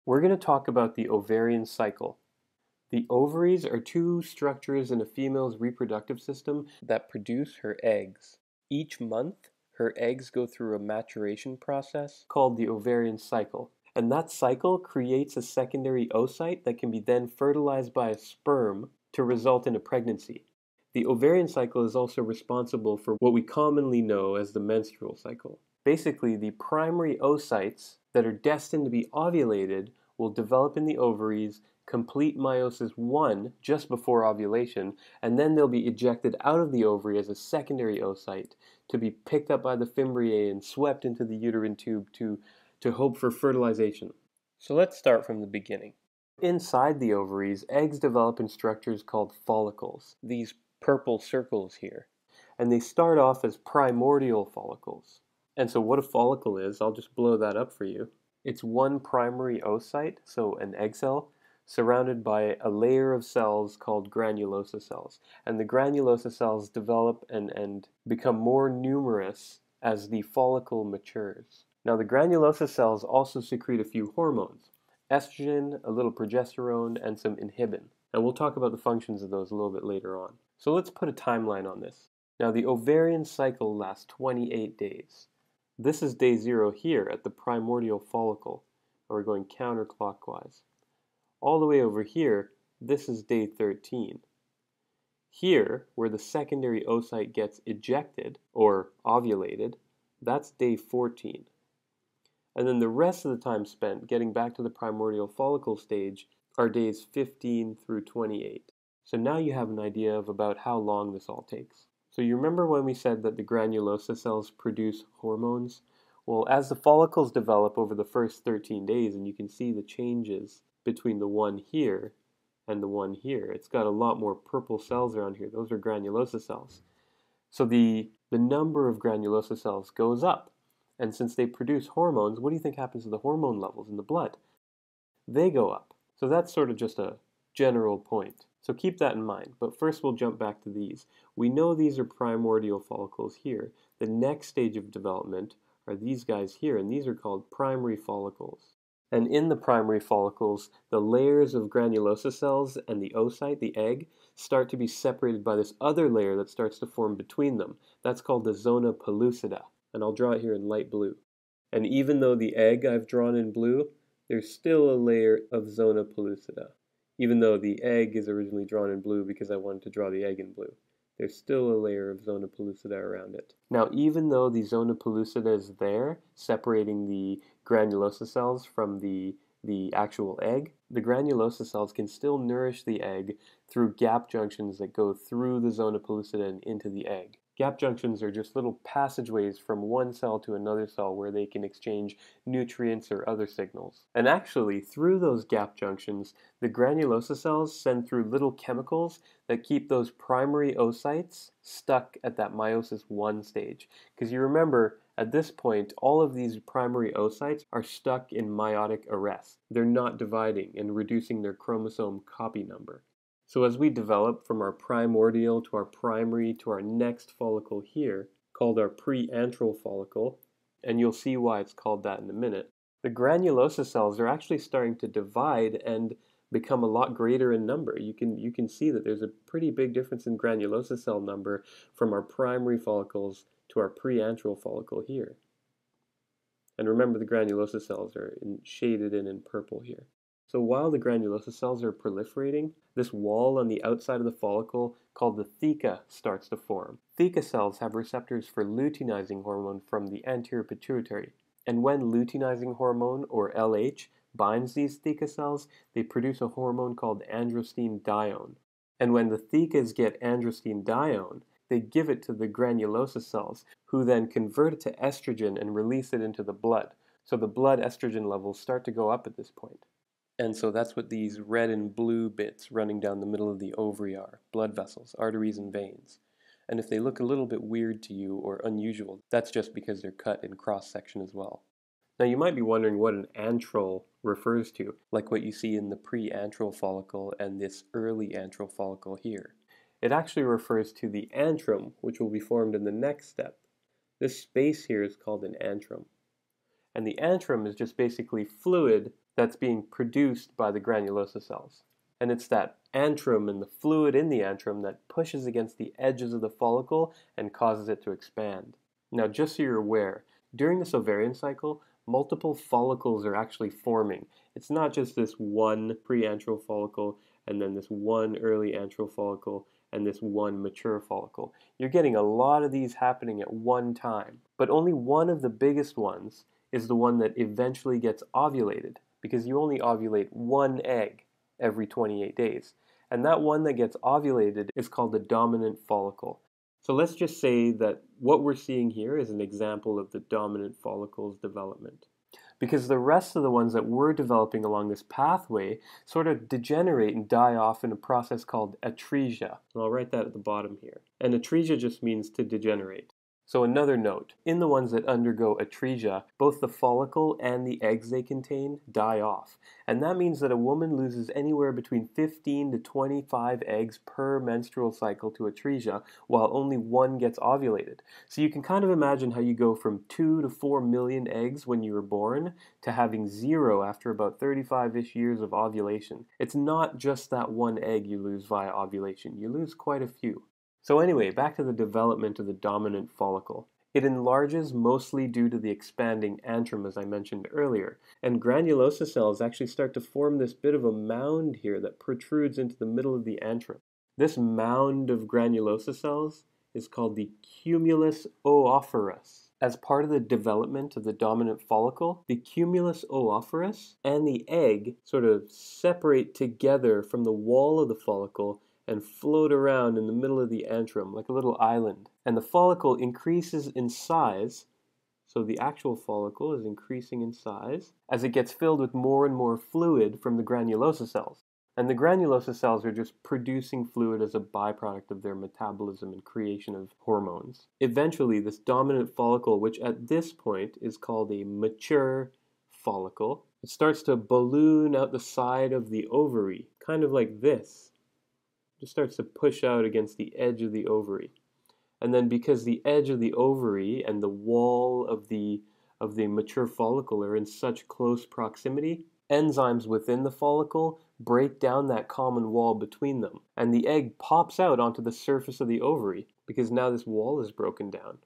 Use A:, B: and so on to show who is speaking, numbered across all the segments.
A: We're going to talk about the ovarian cycle. The ovaries are two structures in a female's reproductive system that produce her eggs. Each month, her eggs go through a maturation process called the ovarian cycle. And that cycle creates a secondary oocyte that can be then fertilized by a sperm to result in a pregnancy. The ovarian cycle is also responsible for what we commonly know as the menstrual cycle. Basically, the primary oocytes that are destined to be ovulated will develop in the ovaries, complete meiosis 1 just before ovulation, and then they'll be ejected out of the ovary as a secondary oocyte to be picked up by the fimbriae and swept into the uterine tube to hope for fertilization. So let's start from the beginning. Inside the ovaries, eggs develop in structures called follicles, these purple circles here, and they start off as primordial follicles. And so what a follicle is, I'll just blow that up for you. It's one primary oocyte, so an egg cell, surrounded by a layer of cells called granulosa cells. And the granulosa cells develop and become more numerous as the follicle matures. Now the granulosa cells also secrete a few hormones, estrogen, a little progesterone, and some inhibin. And we'll talk about the functions of those a little bit later on. So let's put a timeline on this. Now the ovarian cycle lasts 28 days. This is day 0 here at the primordial follicle, and we're going counterclockwise. All the way over here, this is day 13. Here, where the secondary oocyte gets ejected, or ovulated, that's day 14. And then the rest of the time spent getting back to the primordial follicle stage are days 15 through 28. So now you have an idea of about how long this all takes. So you remember when we said that the granulosa cells produce hormones? Well, as the follicles develop over the first 13 days, and you can see the changes between the one here and the one here, it's got a lot more purple cells around here. Those are granulosa cells. So the number of granulosa cells goes up. And since they produce hormones, what do you think happens to the hormone levels in the blood? They go up. So that's sort of just a general point. So keep that in mind. But first we'll jump back to these. We know these are primordial follicles here. The next stage of development are these guys here, and these are called primary follicles. And in the primary follicles, the layers of granulosa cells and the oocyte, the egg, start to be separated by this other layer that starts to form between them. That's called the zona pellucida. And I'll draw it here in light blue. And even though the egg I've drawn in blue, there's still a layer of zona pellucida. Even though the egg is originally drawn in blue because I wanted to draw the egg in blue, there's still a layer of zona pellucida around it. Now, even though the zona pellucida is there, separating the granulosa cells from the actual egg, the granulosa cells can still nourish the egg through gap junctions that go through the zona pellucida and into the egg. Gap junctions are just little passageways from one cell to another cell where they can exchange nutrients or other signals. And actually, through those gap junctions, the granulosa cells send through little chemicals that keep those primary oocytes stuck at that meiosis 1 stage. Because you remember, at this point, all of these primary oocytes are stuck in meiotic arrest. They're not dividing and reducing their chromosome copy number. So as we develop from our primordial to our primary to our next follicle here, called our PreAntral follicle, and you'll see why it's called that in a minute, the granulosa cells are actually starting to divide and become a lot greater in number. You can see that there's a pretty big difference in granulosa cell number from our primary follicles to our PreAntral follicle here. And remember, the granulosa cells are shaded in purple here. So while the granulosa cells are proliferating, this wall on the outside of the follicle called the theca starts to form. Theca cells have receptors for luteinizing hormone from the anterior pituitary. And when luteinizing hormone, or LH, binds these theca cells, they produce a hormone called androstenedione. And when the thecas get androstenedione, they give it to the granulosa cells, who then convert it to estrogen and release it into the blood. So the blood estrogen levels start to go up at this point. And so that's what these red and blue bits running down the middle of the ovary are, blood vessels, arteries, and veins. And if they look a little bit weird to you or unusual, that's just because they're cut in cross-section as well. Now you might be wondering what an antral refers to, like what you see in the preantral follicle and this early antral follicle here. It actually refers to the antrum, which will be formed in the next step. This space here is called an antrum. And the antrum is just basically fluid that's being produced by the granulosa cells. And it's that antrum and the fluid in the antrum that pushes against the edges of the follicle and causes it to expand. Now, just so you're aware, during this ovarian cycle, multiple follicles are actually forming. It's not just this one preantral follicle and then this one early antral follicle and this one mature follicle. You're getting a lot of these happening at one time, but only one of the biggest ones is the one that eventually gets ovulated, because you only ovulate one egg every 28 days. And that one that gets ovulated is called the dominant follicle. So let's just say that what we're seeing here is an example of the dominant follicle's development. Because the rest of the ones that we're developing along this pathway sort of degenerate and die off in a process called atresia. And I'll write that at the bottom here. And atresia just means to degenerate. So another note, in the ones that undergo atresia, both the follicle and the eggs they contain die off. And that means that a woman loses anywhere between 15 to 25 eggs per menstrual cycle to atresia, while only one gets ovulated. So you can kind of imagine how you go from 2 to 4 million eggs when you were born to having 0 after about 35-ish years of ovulation. It's not just that one egg you lose via ovulation, you lose quite a few. So anyway, back to the development of the dominant follicle. It enlarges mostly due to the expanding antrum, as I mentioned earlier, and granulosa cells actually start to form this bit of a mound here that protrudes into the middle of the antrum. This mound of granulosa cells is called the cumulus oophorus. As part of the development of the dominant follicle, the cumulus oophorus and the egg sort of separate together from the wall of the follicle and float around in the middle of the antrum like a little island. And the follicle increases in size, so the actual follicle is increasing in size as it gets filled with more and more fluid from the granulosa cells. And the granulosa cells are just producing fluid as a byproduct of their metabolism and creation of hormones. Eventually, this dominant follicle, which at this point is called a mature follicle, it starts to balloon out the side of the ovary, kind of like this. Just starts to push out against the edge of the ovary. And then because the edge of the ovary and the wall of the mature follicle are in such close proximity, enzymes within the follicle break down that common wall between them. And the egg pops out onto the surface of the ovary because now this wall is broken down.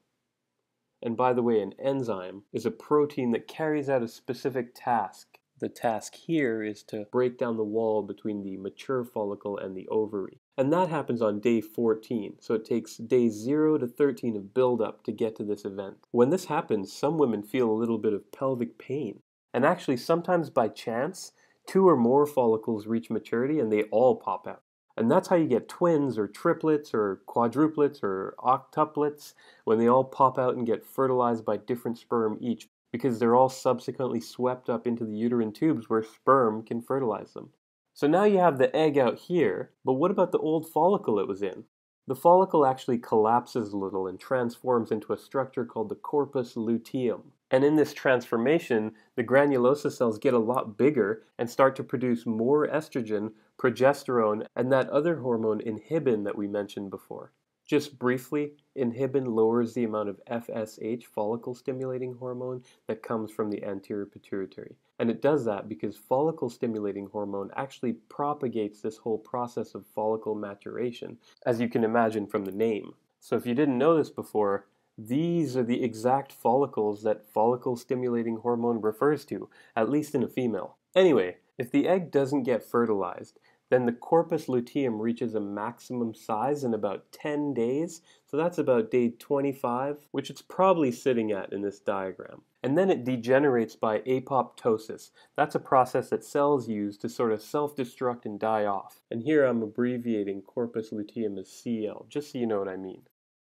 A: And by the way, an enzyme is a protein that carries out a specific task. The task here is to break down the wall between the mature follicle and the ovary. And that happens on day 14, so it takes days 0 to 13 of buildup to get to this event. When this happens, some women feel a little bit of pelvic pain. And actually, sometimes by chance, 2 or more follicles reach maturity and they all pop out. And that's how you get twins or triplets or quadruplets or octuplets, when they all pop out and get fertilized by different sperm each, because they're all subsequently swept up into the uterine tubes where sperm can fertilize them. So now you have the egg out here, but what about the old follicle it was in? The follicle actually collapses a little and transforms into a structure called the corpus luteum. And in this transformation, the granulosa cells get a lot bigger and start to produce more estrogen, progesterone, and that other hormone inhibin that we mentioned before. Just briefly, inhibin lowers the amount of FSH, follicle-stimulating hormone, that comes from the anterior pituitary. And it does that because follicle-stimulating hormone actually propagates this whole process of follicle maturation, as you can imagine from the name. So if you didn't know this before, these are the exact follicles that follicle-stimulating hormone refers to, at least in a female. Anyway, if the egg doesn't get fertilized, then the corpus luteum reaches a maximum size in about 10 days, so that's about day 25, which it's probably sitting at in this diagram. And then it degenerates by apoptosis. That's a process that cells use to sort of self-destruct and die off. And here I'm abbreviating corpus luteum as CL, just so you know what I mean.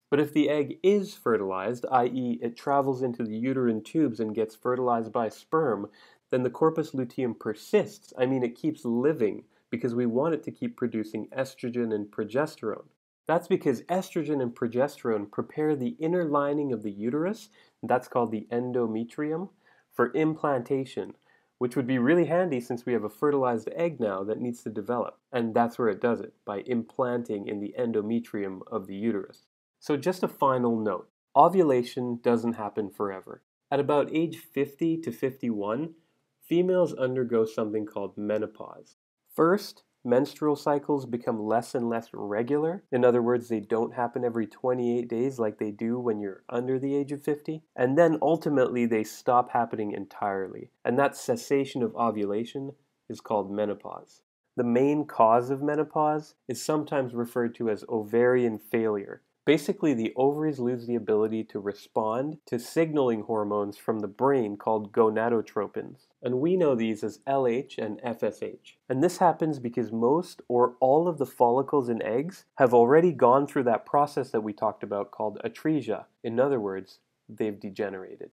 A: But if the egg is fertilized, i.e. it travels into the uterine tubes and gets fertilized by sperm, then the corpus luteum persists. I mean, it keeps living, because we want it to keep producing estrogen and progesterone. That's because estrogen and progesterone prepare the inner lining of the uterus, that's called the endometrium, for implantation, which would be really handy since we have a fertilized egg now that needs to develop. And that's where it does it, by implanting in the endometrium of the uterus. So just a final note, ovulation doesn't happen forever. At about age 50 to 51, Females undergo something called menopause. First, menstrual cycles become less and less regular. In other words, they don't happen every 28 days like they do when you're under the age of 50. And then ultimately they stop happening entirely. And that cessation of ovulation is called menopause. The main cause of menopause is sometimes referred to as ovarian failure. Basically, the ovaries lose the ability to respond to signaling hormones from the brain called gonadotropins. And we know these as LH and FSH. And this happens because most or all of the follicles in eggs have already gone through that process that we talked about called atresia. In other words, they've degenerated.